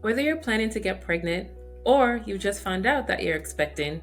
Whether you're planning to get pregnant or you just found out that you're expecting,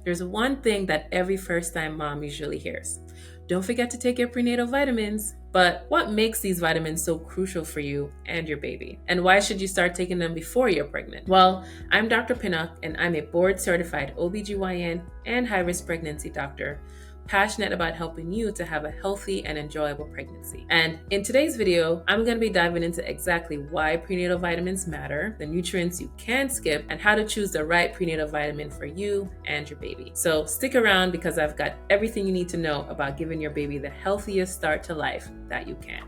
there's one thing that every first-time mom usually hears. Don't forget to take your prenatal vitamins. But what makes these vitamins so crucial for you and your baby? And why should you start taking them before you're pregnant? Well, I'm Dr. Pinnock, and I'm a board-certified OBGYN and high-risk pregnancy doctor, passionate about helping you to have a healthy and enjoyable pregnancy. And in today's video, I'm going to be diving into exactly why prenatal vitamins matter, the nutrients you can skip, and how to choose the right prenatal vitamin for you and your baby. So stick around because I've got everything you need to know about giving your baby the healthiest start to life that you can.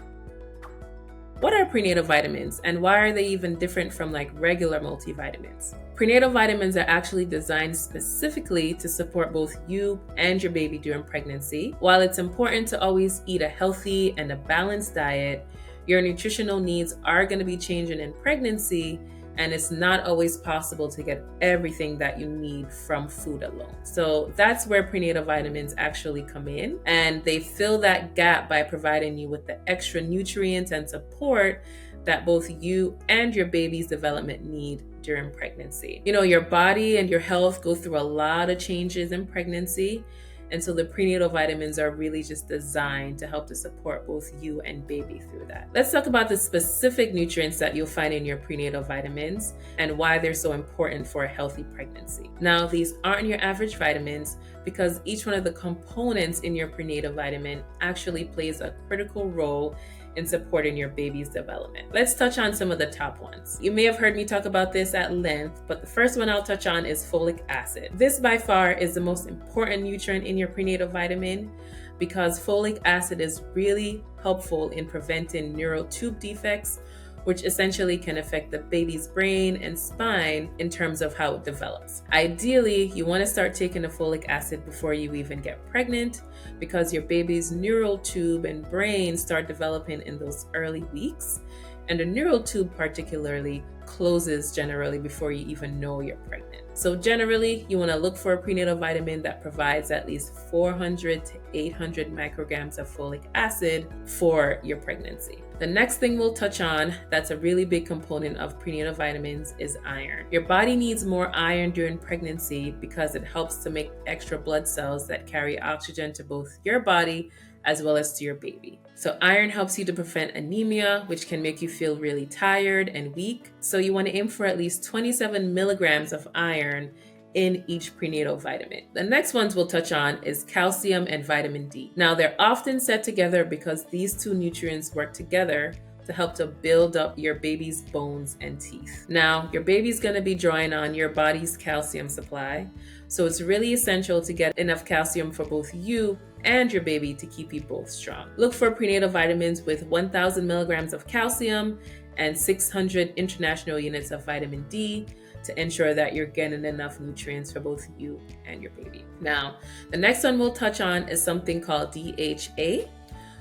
What are prenatal vitamins and why are they even different from regular multivitamins? Prenatal vitamins are actually designed specifically to support both you and your baby during pregnancy. While it's important to always eat a healthy and a balanced diet, your nutritional needs are going to be changing in pregnancy, and it's not always possible to get everything that you need from food alone. So that's where prenatal vitamins actually come in, and they fill that gap by providing you with the extra nutrients and support that both you and your baby's development need during pregnancy. Your body and your health go through a lot of changes in pregnancy. And so the prenatal vitamins are really just designed to help to support both you and baby through that. Let's talk about the specific nutrients that you'll find in your prenatal vitamins and why they're so important for a healthy pregnancy. Now, these aren't your average vitamins because each one of the components in your prenatal vitamin actually plays a critical role in supporting your baby's development. Let's touch on some of the top ones. You may have heard me talk about this at length, but the first one I'll touch on is folic acid. This by far is the most important nutrient in your prenatal vitamin because folic acid is really helpful in preventing neural tube defects, which essentially can affect the baby's brain and spine in terms of how it develops. Ideally, you want to start taking the folic acid before you even get pregnant because your baby's neural tube and brain start developing in those early weeks. And the neural tube particularly closes generally before you even know you're pregnant. So generally, you want to look for a prenatal vitamin that provides at least 400 to 800 micrograms of folic acid for your pregnancy. The next thing we'll touch on that's a really big component of prenatal vitamins is iron. Your body needs more iron during pregnancy because it helps to make extra blood cells that carry oxygen to both your body as well as to your baby. So iron helps you to prevent anemia, which can make you feel really tired and weak. So you want to aim for at least 27 milligrams of iron in each prenatal vitamin. The next ones we'll touch on is calcium and vitamin D. Now they're often set together because these two nutrients work together to help to build up your baby's bones and teeth. Now, your baby's going to be drawing on your body's calcium supply, so it's really essential to get enough calcium for both you and your baby to keep you both strong. Look for prenatal vitamins with 1,000 milligrams of calcium and 600 international units of vitamin D to ensure that you're getting enough nutrients for both you and your baby. Now, the next one we'll touch on is something called DHA.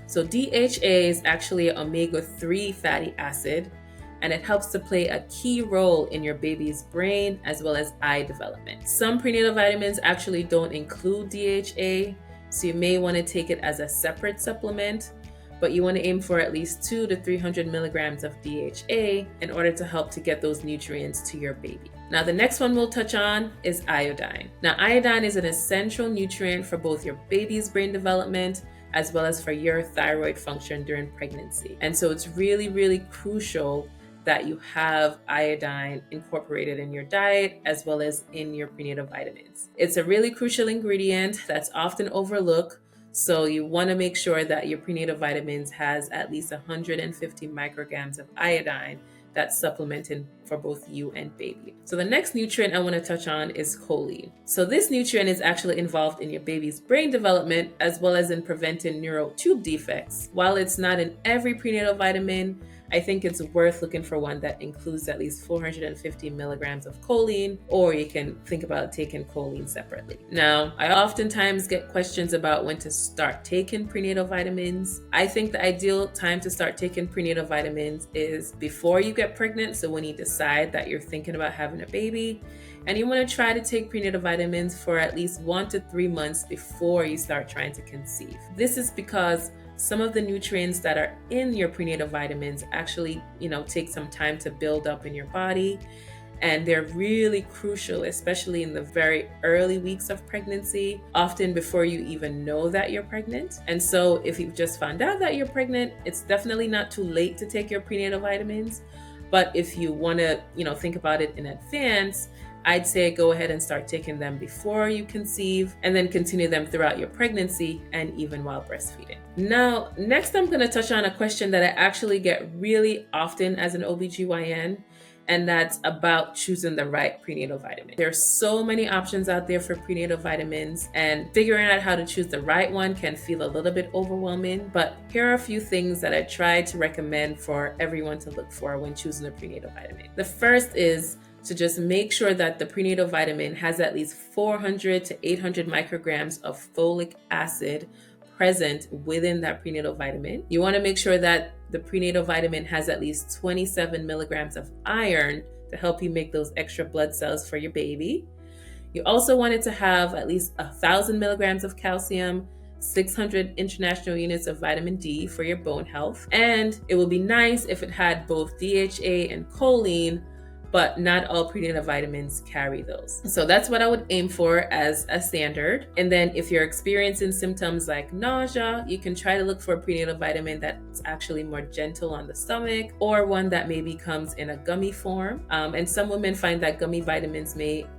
So DHA is actually an omega-3 fatty acid, and it helps to play a key role in your baby's brain as well as eye development. Some prenatal vitamins actually don't include DHA, so you may want to take it as a separate supplement, but you want to aim for at least 200 to 300 milligrams of DHA in order to help to get those nutrients to your baby. Now, the next one we'll touch on is iodine. Now, iodine is an essential nutrient for both your baby's brain development as well as for your thyroid function during pregnancy. And so it's really, really crucial that you have iodine incorporated in your diet as well as in your prenatal vitamins. It's a really crucial ingredient that's often overlooked. So you want to make sure that your prenatal vitamins has at least 150 micrograms of iodine that's supplemented for both you and baby. So the next nutrient I want to touch on is choline. So this nutrient is actually involved in your baby's brain development as well as in preventing neural tube defects. While it's not in every prenatal vitamin, I think it's worth looking for one that includes at least 450 milligrams of choline, or you can think about taking choline separately. Now, I oftentimes get questions about when to start taking prenatal vitamins. I think the ideal time to start taking prenatal vitamins is before you get pregnant. So when you decide that you're thinking about having a baby, and you want to try to take prenatal vitamins for at least 1 to 3 months before you start trying to conceive. This is because some of the nutrients that are in your prenatal vitamins actually, take some time to build up in your body. And they're really crucial, especially in the very early weeks of pregnancy, often before you even know that you're pregnant. And so if you've just found out that you're pregnant, it's definitely not too late to take your prenatal vitamins. But if you want to, think about it in advance, I'd say go ahead and start taking them before you conceive, and then continue them throughout your pregnancy and even while breastfeeding. Now, next I'm going to touch on a question that I actually get really often as an OBGYN, and that's about choosing the right prenatal vitamin. There's so many options out there for prenatal vitamins, and figuring out how to choose the right one can feel a little bit overwhelming, but here are a few things that I try to recommend for everyone to look for when choosing a prenatal vitamin. The first is to just make sure that the prenatal vitamin has at least 400 to 800 micrograms of folic acid present within that prenatal vitamin. You want to make sure that the prenatal vitamin has at least 27 milligrams of iron to help you make those extra blood cells for your baby. You also want it to have at least 1,000 milligrams of calcium, 600 international units of vitamin D for your bone health. And it would be nice if it had both DHA and choline, but not all prenatal vitamins carry those. So that's what I would aim for as a standard. And then if you're experiencing symptoms like nausea, you can try to look for a prenatal vitamin that's actually more gentle on the stomach, or one that maybe comes in a gummy form. And some women find that gummy vitamins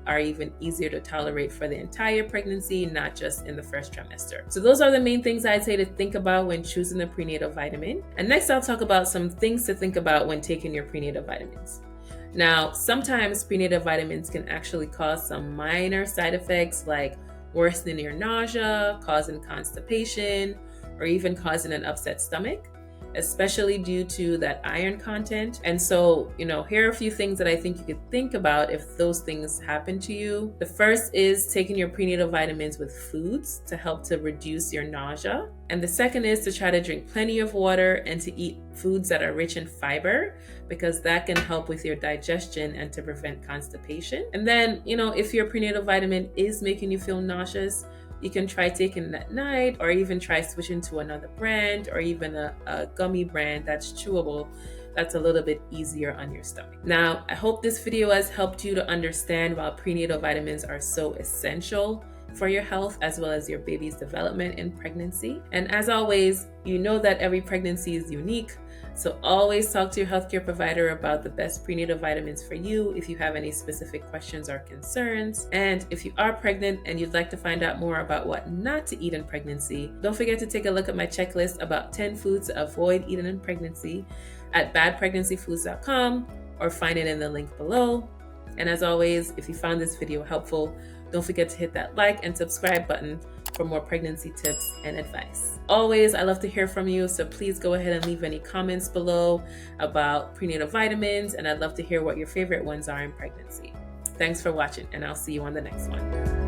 are even easier to tolerate for the entire pregnancy, not just in the first trimester. So those are the main things I'd say to think about when choosing a prenatal vitamin. And next I'll talk about some things to think about when taking your prenatal vitamins. Now, sometimes prenatal vitamins can actually cause some minor side effects like worsening your nausea, causing constipation, or even causing an upset stomach, especially due to that iron content. And so, here are a few things that I think you could think about if those things happen to you. The first is taking your prenatal vitamins with foods to help to reduce your nausea. And the second is to try to drink plenty of water and to eat foods that are rich in fiber, because that can help with your digestion and to prevent constipation. And then, if your prenatal vitamin is making you feel nauseous, you can try taking it at night, or even try switching to another brand, or even a gummy brand that's chewable, that's a little bit easier on your stomach. Now, I hope this video has helped you to understand why prenatal vitamins are so essential for your health as well as your baby's development in pregnancy. And as always, you know that every pregnancy is unique, so always talk to your healthcare provider about the best prenatal vitamins for you if you have any specific questions or concerns. And if you are pregnant and you'd like to find out more about what not to eat in pregnancy, don't forget to take a look at my checklist about 10 foods to avoid eating in pregnancy at badpregnancyfoods.com, or find it in the link below. And as always, if you found this video helpful, don't forget to hit that like and subscribe button for more pregnancy tips and advice. Always, I love to hear from you, so please go ahead and leave any comments below about prenatal vitamins, and I'd love to hear what your favorite ones are in pregnancy. Thanks for watching, and I'll see you on the next one.